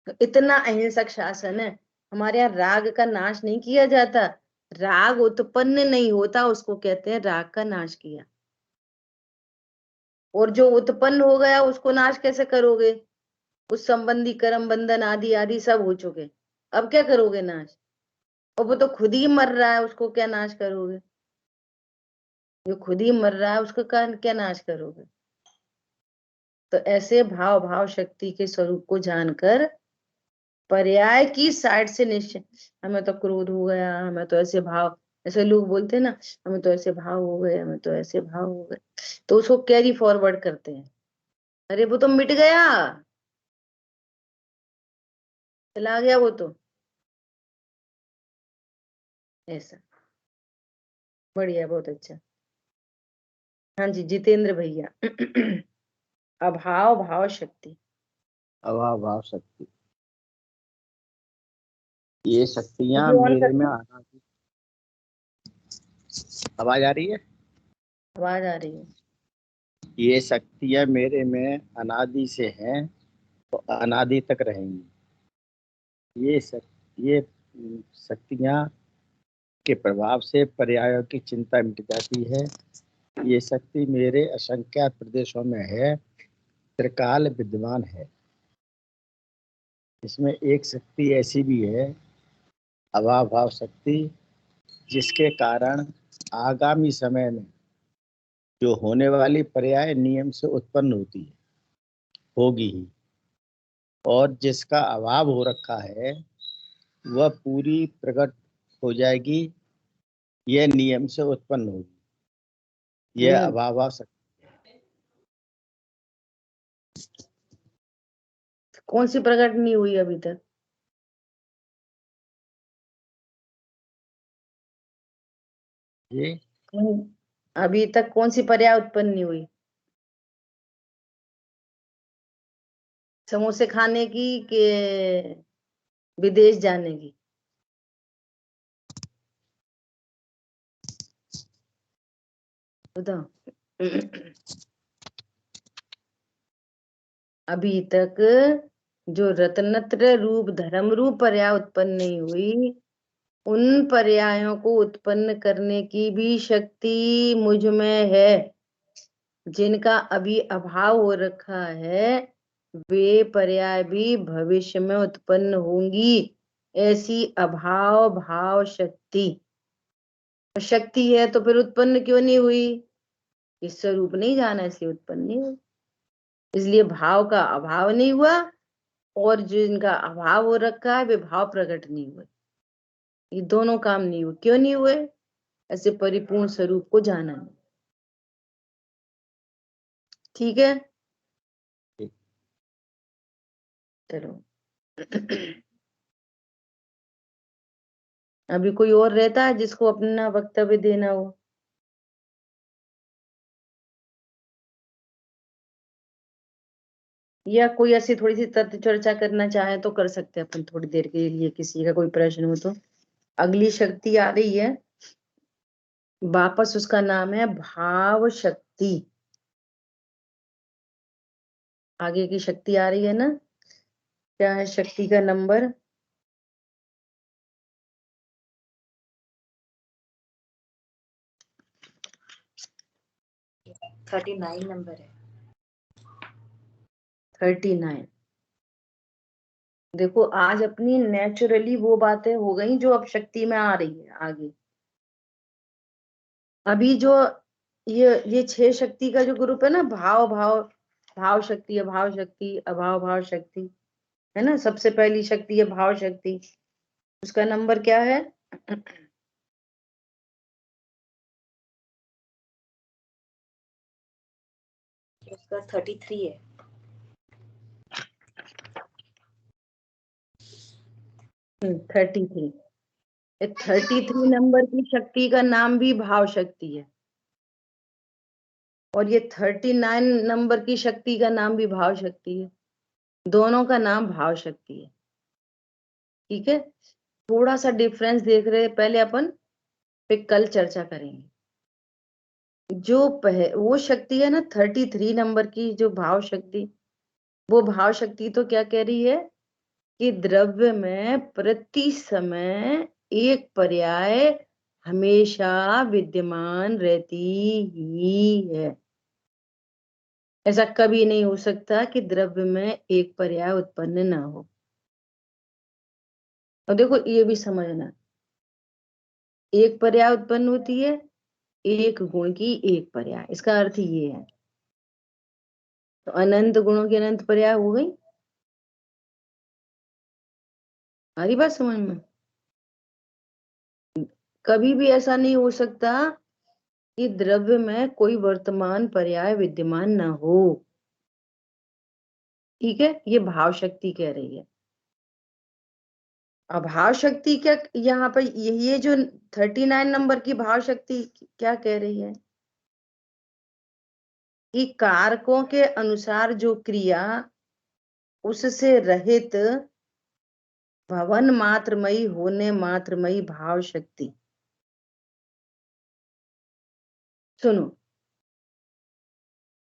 तो इतना अहिंसक शासन है। हमारे यहाँ राग का नाश नहीं किया जाता। राग उत्पन्न नहीं होता, उसको कहते हैं राग का नाश किया। और जो उत्पन्न हो गया उसको नाश कैसे करोगे? उस संबंधी कर्म बंधन आदि आदि सब हो चुके, अब क्या करोगे नाश? और वो तो खुद ही मर रहा है, उसको क्या नाश करोगे? जो खुद ही मर रहा है उसका क्या नाश करोगे? तो ऐसे भाव भाव शक्ति के स्वरूप को जानकर पर्याय की साइड से निश्चय, हमें तो क्रोध हो गया, हमें तो ऐसे भाव, ऐसे लोग बोलते हैं ना, हमें तो ऐसे भाव हो गए, हमें तो ऐसे भाव हो गए, तो उसको कैरी फॉरवर्ड करते हैं। अरे वो तो मिट गया, चला गया वो तो। ऐसा बढ़िया, बहुत अच्छा। हाँ जी, जितेंद्र भैया। अभाव भाव शक्ति। अभाव भाव शक्ति, ये शक्तियां ऑन मेरे में कर, अनादि। आवाज आ रही है? आवाज आ रही है। ये शक्तियां मेरे में अनादि से हैं, तो अनादि तक रहेंगी। ये शक्तियां के प्रभाव से पर्यायों की चिंता मिट जाती है। ये शक्ति मेरे असंख्यात प्रदेशों में है, त्रिकाल विद्यमान है। इसमें एक शक्ति ऐसी भी है, अभाव भाव शक्ति, जिसके कारण आगामी समय में जो होने वाली पर्याय नियम से उत्पन्न होती है, होगी ही, और जिसका अभाव हो रखा है वह पूरी प्रकट हो जाएगी, यह नियम से उत्पन्न होगी। यह अभाव भाव शक्ति। कौन सी प्रकट नहीं हुई अभी तक? ये अभी तक कौन सी पर्याय उत्पन्न नहीं हुई? समोसे खाने की कि विदेश जाने की? बताओ। अभी तक जो रत्नत्र रूप धर्म रूप पर्याय उत्पन्न नहीं हुई, उन पर्यायों को उत्पन्न करने की भी शक्ति मुझ में है। जिनका अभी अभाव हो रखा है, वे पर्याय भी भविष्य में उत्पन्न होंगी। ऐसी अभाव भाव शक्ति, शक्ति है तो फिर उत्पन्न क्यों नहीं हुई? इस स्वरूप नहीं जाना, इसलिए उत्पन्न नहीं हुई। इसलिए भाव का अभाव नहीं हुआ, और जिनका अभाव हो रखा है वे भाव प्रकट नहीं हुए। ये दोनों काम नहीं हुए। क्यों नहीं हुए? ऐसे परिपूर्ण स्वरूप को जाना नहीं। ठीक है, चलो। अभी कोई और रहता है जिसको अपना वक्तव्य देना हो? या कोई ऐसी थोड़ी सी तथ्य चर्चा करना चाहे तो कर सकते हैं अपन थोड़ी देर के लिए, किसी का कोई प्रश्न हो तो। अगली शक्ति आ रही है वापस उसका नाम है भाव शक्ति। आगे की शक्ति आ रही है ना, क्या है शक्ति का नंबर? है 39 नंबर है। 39। देखो आज अपनी नेचुरली वो बातें हो गई जो अब शक्ति में आ रही है आगे। अभी जो ये 6 शक्ति का जो ग्रुप है ना, भाव भाव भाव शक्ति, अभाव शक्ति, अभाव भाव शक्ति, है ना। सबसे पहली शक्ति है भाव शक्ति, उसका नंबर क्या है? उसका 33 है। 33। 33 नंबर की शक्ति का नाम भी भाव शक्ति है, और ये 39 नंबर की शक्ति का नाम भी भाव शक्ति है। दोनों का नाम भाव शक्ति है, ठीक है। थोड़ा सा डिफरेंस देख रहे हैं पहले अपन, फिर कल चर्चा करेंगे। जो वो शक्ति है ना 33 नंबर की जो भाव शक्ति, वो भाव शक्ति तो क्या कह रही है कि द्रव्य में प्रति समय एक पर्याय हमेशा विद्यमान रहती ही है। ऐसा कभी नहीं हो सकता कि द्रव्य में एक पर्याय उत्पन्न ना हो। और देखो ये भी समझना, एक पर्याय उत्पन्न होती है, एक गुण की एक पर्याय, इसका अर्थ ये है। तो अनंत गुणों की अनंत पर्याय हो गई। हमारी बात समझ में? कभी भी ऐसा नहीं हो सकता कि द्रव्य में कोई वर्तमान पर्याय विद्यमान ना हो, ठीक है। ये भाव शक्ति कह रही है। अभाव शक्ति क्या यहाँ पर ये जो 39 नंबर की भाव शक्ति क्या कह रही है कि कारकों के अनुसार जो क्रिया उससे रहित भवन मात्रमयी होने मात्रमयी भाव शक्ति। सुनो,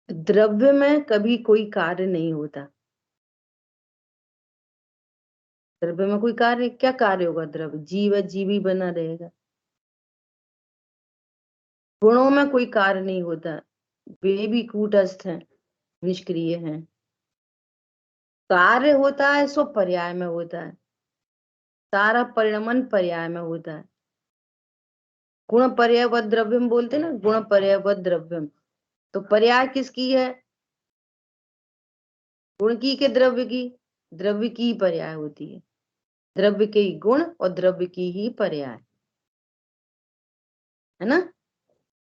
द्रव्य में कभी कोई कार्य नहीं होता। द्रव्य में कोई कार्य, क्या कार्य होगा? द्रव्य जीव, जीवी बना रहेगा। गुणों में कोई कार्य नहीं होता, वे भी कूटस्थ हैं, निष्क्रिय हैं। कार्य होता है सो पर्याय में होता है, सारा परिणमन पर्याय में होता है। गुण पर्यायवत द्रव्यम बोलते ना, गुण पर्यायवत द्रव्यम। तो पर्याय किसकी है? गुण की के द्रव्य की? द्रव्य की पर्याय होती है। द्रव्य के ही गुण और द्रव्य की ही पर्याय, है ना।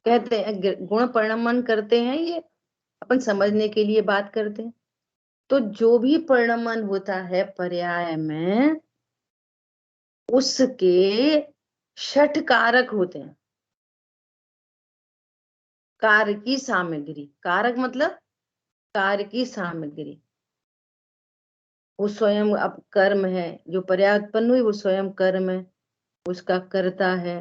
कहते हैं गुण परिणमन करते हैं, ये अपन समझने के लिए बात करते हैं। तो जो भी परिणमन होता है पर्याय में, उसके 6 कारक होते हैं। कार्य की सामग्री, कारक मतलब कार्य की सामग्री। वो स्वयं अब कर्म है, जो पर्याय उत्पन्न हुई वो स्वयं कर्म है, उसका कर्ता है,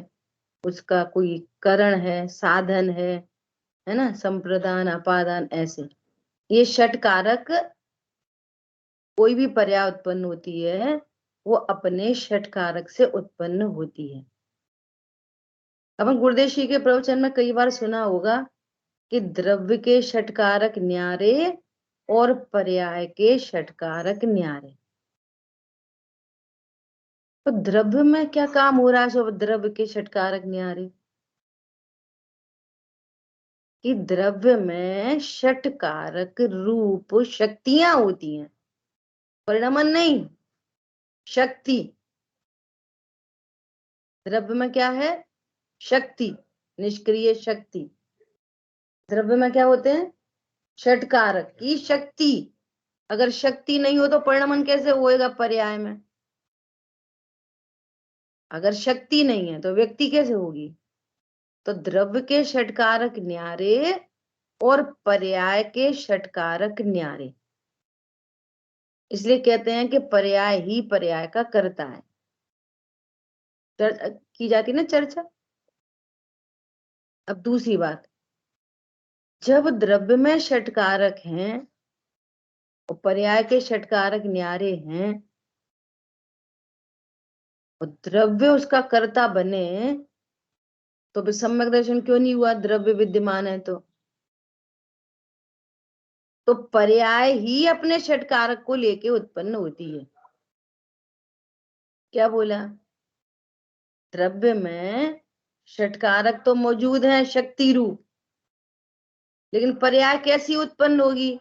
उसका कोई करण है, साधन है ना, संप्रदान, अपादान, ऐसे ये 6 कारक। कोई भी पर्याय उत्पन्न होती है वो अपने 6 कारक से उत्पन्न होती है। अपन गुरुदेव जी के प्रवचन में कई बार सुना होगा कि द्रव्य के 6 कारक न्यारे और पर्याय के 6 कारक न्यारे। तो द्रव्य में क्या काम हो रहा है सो द्रव्य के 6 कारक न्यारे? कि द्रव्य में 6 कारक रूप शक्तियां होती हैं, परिणमन नहीं, शक्ति। द्रव्य में क्या है? शक्ति, निष्क्रिय शक्ति। द्रव्य में क्या होते हैं? 6 कारक की शक्ति। अगर शक्ति नहीं हो तो परिणमन कैसे होएगा पर्याय में? अगर शक्ति नहीं है तो व्यक्ति कैसे होगी? तो द्रव्य के 6 कारक न्यारे और पर्याय के 6 कारक न्यारे। इसलिए कहते हैं कि पर्याय ही पर्याय का करता है। की जाती ना चर्चा। अब दूसरी बात, जब द्रव्य में षटकारक हैं और पर्याय के षटकारक न्यारे हैं और द्रव्य उसका कर्ता बने, तो भी सम्यक दर्शन क्यों नहीं हुआ? द्रव्य विद्यमान है तो पर्याय ही अपने षटकारक को लेके उत्पन्न होती है। क्या बोला? द्रव्य में षटकारक तो मौजूद है शक्ति रूप, लेकिन पर्याय कैसी उत्पन्न होगी?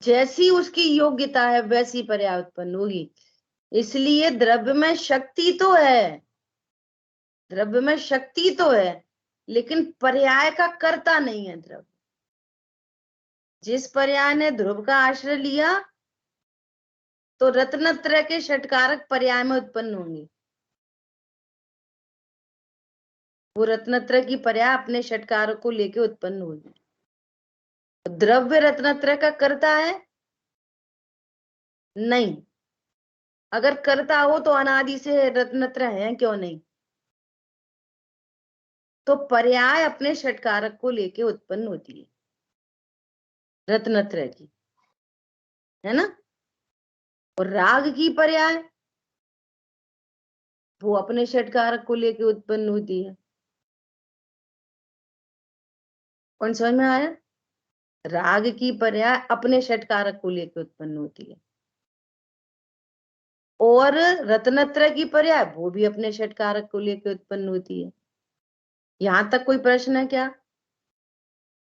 जैसी उसकी योग्यता है वैसी पर्याय उत्पन्न होगी। इसलिए द्रव्य में शक्ति तो है, द्रव्य में शक्ति तो है, लेकिन पर्याय का कर्ता नहीं है द्रव्य। जिस पर्याय ने ध्रुव का आश्रय लिया तो रत्नत्रय के षटकारक पर्याय में उत्पन्न होंगे। वो रत्नत्रय की पर्याय अपने षटकारक को लेके उत्पन्न होगी। द्रव्य रत्नत्रय का कर्ता है नहीं। अगर कर्ता हो तो अनादि से रत्नत्रय है क्यों नहीं? तो पर्याय अपने षटकारक को लेके उत्पन्न होती है रत्नत्रय की, है ना। और राग की पर्याय वो अपने षटकारक को लेके उत्पन्न होती है। कौन समझ में आया? राग की पर्याय अपने षटकारक को लेके उत्पन्न होती है और रत्नत्रय की पर्याय वो भी अपने षटकारक को लेके उत्पन्न होती है। यहां तक कोई प्रश्न है क्या?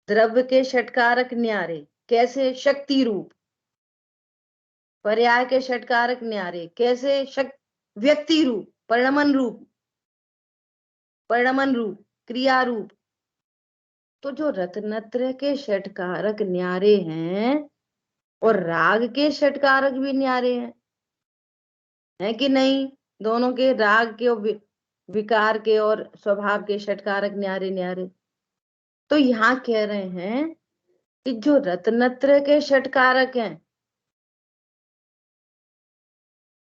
द्रव्य के षटकारक न्यारे कैसे? शक्ति रूप। पर्याय के षटकारक न्यारे कैसे? व्यक्ति रूप, परिणमन रूप, परिणमन रूप, क्रिया रूप। तो जो रत्नत्रय के षटकारक न्यारे हैं और राग के षटकारक भी न्यारे हैं कि नहीं? दोनों के, राग के और विकार के और स्वभाव के षटकारक न्यारे न्यारे। तो यहाँ कह रहे हैं कि जो रत्नत्रय के षटकारक हैं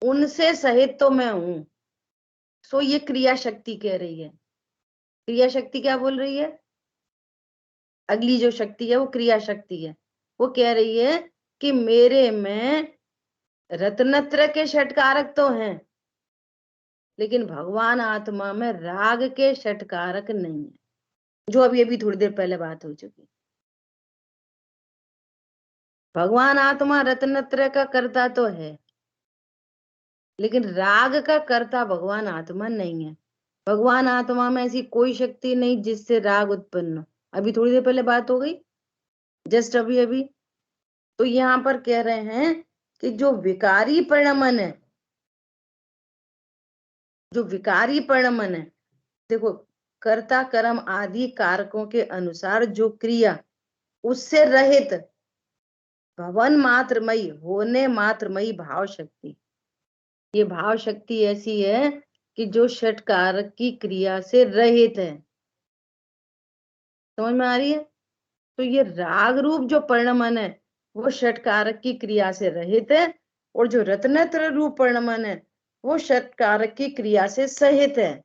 उनसे सहित तो मैं हूं। सो ये क्रिया शक्ति कह रही है। क्रिया शक्ति क्या बोल रही है? अगली जो शक्ति है वो क्रिया शक्ति है। वो कह रही है कि मेरे में रत्नत्रय के षटकारक तो हैं, लेकिन भगवान आत्मा में राग के षटकारक नहीं है, जो अभी अभी थोड़ी देर पहले बात हो चुकी। भगवान आत्मा रत्नत्रय का कर्ता तो है, लेकिन राग का कर्ता भगवान आत्मा नहीं है। भगवान आत्मा में ऐसी कोई शक्ति नहीं जिससे राग उत्पन्न हो। अभी थोड़ी देर पहले बात हो गई, जस्ट अभी अभी। तो यहाँ पर कह रहे हैं कि जो विकारी परिणमन है, जो विकारी परिणमन है, देखो कर्ता कर्म आदि कारकों के अनुसार जो क्रिया उससे रहित भवन मात्रमयी, होने मात्रमयी भाव शक्ति, ये भाव शक्ति ऐसी है कि जो षटकारक की क्रिया से रहित है। समझ में आ रही है? तो ये राग रूप जो परिणमन है वो षटकारक की क्रिया से रहित है, और जो रत्नत्रय रूप परिणमन है वो षटकारक की क्रिया से सहित है।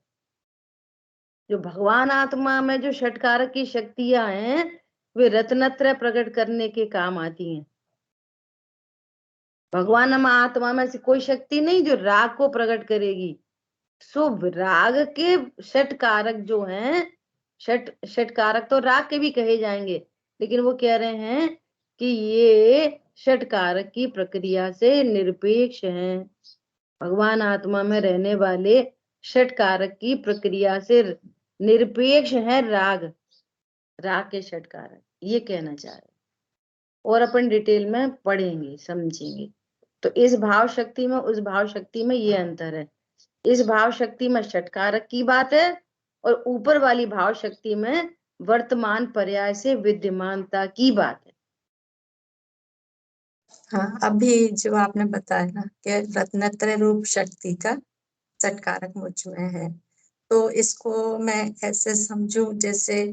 जो भगवान आत्मा में जो षटकारक की शक्तियां हैं वे रत्नत्रय प्रकट करने के काम आती हैं। भगवान आत्मा में से कोई शक्ति नहीं जो राग को प्रकट करेगी। सो राग के षटकारक जो हैं, षटकारक तो राग के भी कहे जाएंगे, लेकिन वो कह रहे हैं कि ये षटकारक की प्रक्रिया से निरपेक्ष हैं। भगवान आत्मा में रहने वाले षटकारक की प्रक्रिया से निरपेक्ष है राग, राग के षटकारक, ये कहना चाह रहे। और अपन डिटेल में पढ़ेंगे, समझेंगे। तो इस भाव शक्ति में उस भाव शक्ति में ये अंतर है। इस भाव शक्ति में षटकारक की बात है और ऊपर वाली भाव शक्ति में वर्तमान पर्याय से विद्यमानता की बात है। हाँ, अभी जो आपने बताया ना कि रत्नत्रय रूप शक्ति का षटकारक मुझ में है, तो इसको मैं ऐसे समझूं जैसे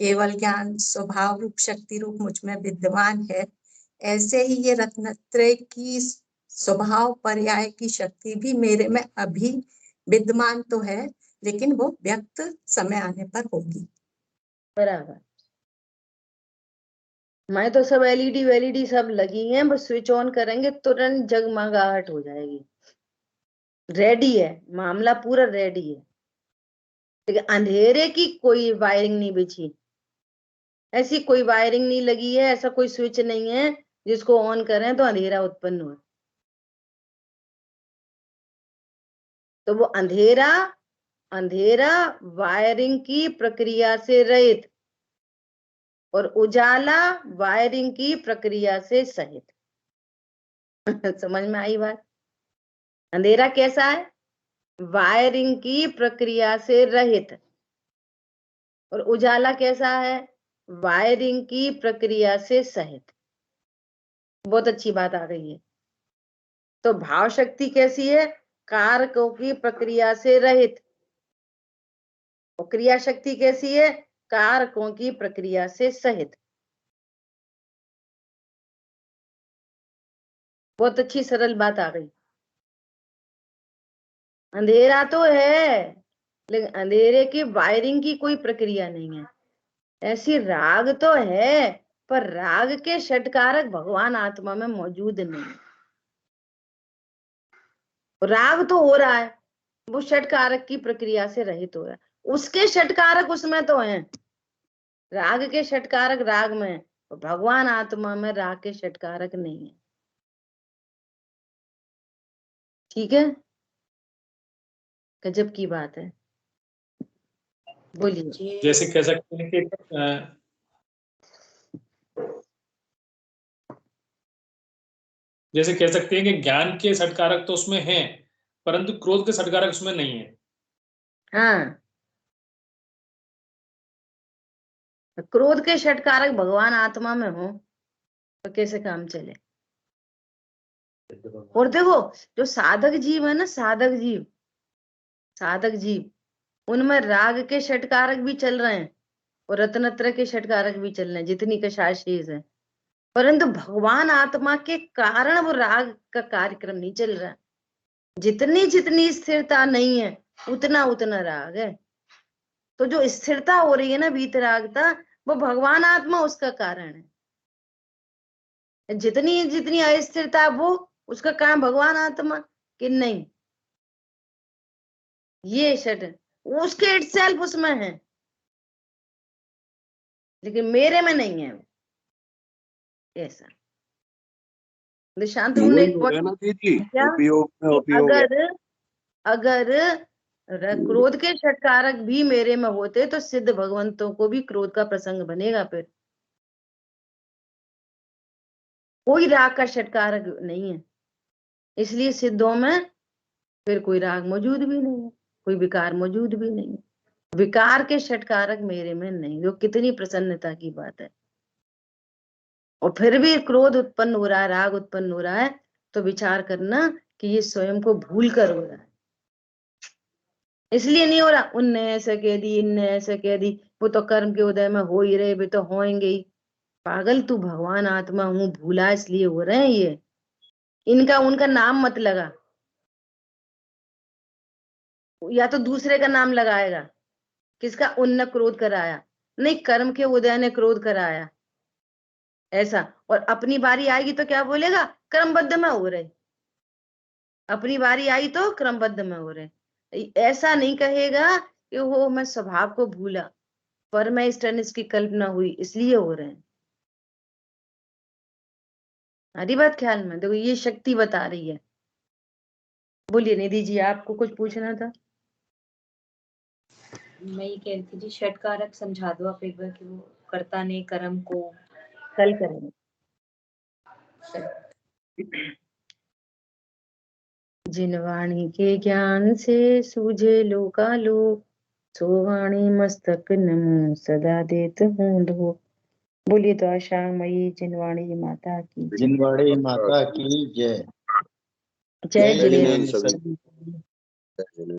केवल ज्ञान स्वभाव रूप शक्ति रूप मुझ में विद्यमान है, ऐसे ही ये रत्नत्रय की स्वभाव पर्याय की शक्ति भी मेरे में अभी विद्यमान तो है, लेकिन वो व्यक्त समय आने पर होगी। बराबर। मैं तो सब एलईडी वेलईडी सब लगी हैं, बस स्विच ऑन करेंगे तुरंत जगमगाहट हो जाएगी। रेडी है, मामला पूरा रेडी है। लेकिन अंधेरे की कोई वायरिंग नहीं बिछी, ऐसी कोई वायरिंग नहीं लगी है, ऐसा कोई स्विच नहीं है जिसको ऑन करें तो अंधेरा उत्पन्न हो। तो वो अंधेरा वायरिंग की प्रक्रिया से रहित और उजाला वायरिंग की प्रक्रिया से सहित। समझ में आई बात? अंधेरा कैसा है? वायरिंग की प्रक्रिया से रहित। और उजाला कैसा है? वायरिंग की प्रक्रिया से सहित। बहुत अच्छी बात आ गई है। तो भाव शक्ति कैसी है? कारकों की प्रक्रिया से रहित। और क्रिया शक्ति कैसी है? कारकों की प्रक्रिया से सहित। बहुत अच्छी सरल बात आ गई। अंधेरा तो है, लेकिन अंधेरे की वायरिंग की कोई प्रक्रिया नहीं है। ऐसी राग तो है, पर राग के षटकारक भगवान आत्मा में मौजूद नहीं। राग तो हो रहा है, वो षटकारक की प्रक्रिया से रहित हो रहा है। उसके षटकारक उसमें तो हैं, राग के षटकारक राग में है, भगवान आत्मा में राग के षटकारक नहीं है। ठीक है, गजब की बात है। बोलिए। जैसे कह सकते हैं कि जैसे कह सकते हैं कि ज्ञान के षटकारक तो उसमें हैं, परंतु क्रोध के षटकारक उसमें नहीं है। हाँ, क्रोध के षटकारक भगवान आत्मा में हो तो कैसे काम चले? और देखो, जो साधक जीव है ना, साधक जीव उनमें राग के षटकारक भी चल रहे हैं और रत्नत्रय के षटकारक भी चल रहे हैं, जितनी कषाय शेष है। परंतु भगवान आत्मा के कारण वो राग का कार्यक्रम नहीं चल रहा है। जितनी स्थिरता नहीं है, उतना राग है। तो जो स्थिरता हो रही है ना, वीतरागता, वो भगवान आत्मा उसका कारण है। जितनी अस्थिरता, वो उसका कारण भगवान आत्मा कि नहीं? ये षट उसके इटसेल्फ उसमें है, लेकिन मेरे में नहीं है ऐसा। निशांत वही हो गया ना दीदी, उपयोग में उपयोग है। अगर क्रोध के षटकारक भी मेरे में होते तो सिद्ध भगवंतों को भी क्रोध का प्रसंग बनेगा। फिर कोई राग का षटकारक नहीं है, इसलिए सिद्धों में फिर कोई राग मौजूद भी नहीं है, कोई विकार मौजूद भी नहीं है। विकार के षटकारक मेरे में नहीं, जो कितनी प्रसन्नता की बात है। और फिर भी क्रोध उत्पन्न हो रहा है, राग उत्पन्न हो रहा है, तो विचार करना कि ये स्वयं को भूल कर हो रहा है। इसलिए नहीं हो रहा, उनने ऐसे कह दी, इनने ऐसे कह दी, वो तो कर्म के उदय में हो ही रहे, वे तो होंगे ही। पागल, तू भगवान आत्मा हूं भूला, इसलिए हो रहे हैं ये। इनका उनका नाम मत लगा, या तो दूसरे का नाम लगाएगा। किसका? उनने क्रोध कराया, नहीं, कर्म के उदय ने क्रोध कराया, ऐसा। और अपनी बारी आएगी तो क्या बोलेगा? क्रमबद्ध में हो रहे। अपनी बारी आई तो क्रमबद्ध में हो रहे। ऐसा नहीं कहेगा कि हो मैं स्वभाव को भूला, पर मैं इस टर्न की कल्पना हुई इसलिए हो रहे हैं। हरी बात ख्याल में देखो, ये शक्ति बता रही है। बोलिए निधि जी, आपको कुछ पूछना था? मैं ये कह रही थी जी, षटकारक समझा दो आप एक बार कि वो कर्ता ने कर्म को। कल करेंगे। जिन वाणी के ज्ञान से सूझे लोकालोक, सो वाणी मस्तक नमो सदा देत हूँ लो। बोलिए तो आशामयी जिनवाणी माता की जय। जिनवाणी माता की जय। जय जय जिनेन्द्र जिनेन्द्र सभी।